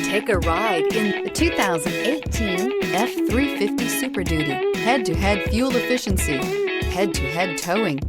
Take a ride in the 2018 F-350 Super Duty. Head-to-head fuel efficiency, head-to-head towing,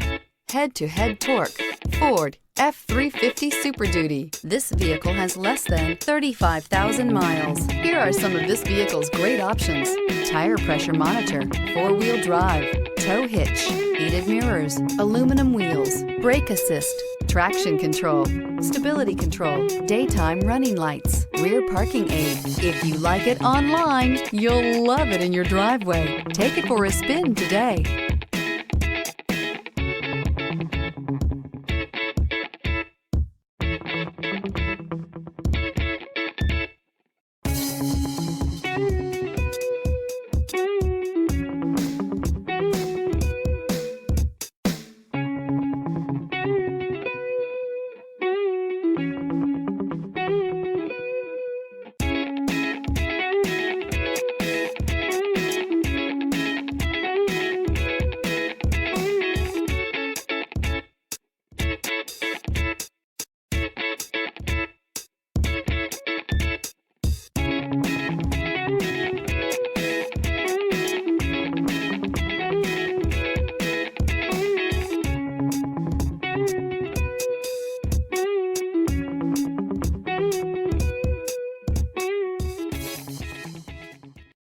head-to-head torque. Ford F-350 Super Duty. This vehicle has less than 35,000 miles. Here are some of this vehicle's great options: tire pressure monitor, four-wheel drive, tow hitch, heated mirrors, aluminum wheels, brake assist, traction control, stability control, daytime running lights, rear parking aid. If you like it online, you'll love it in your driveway. Take it for a spin today.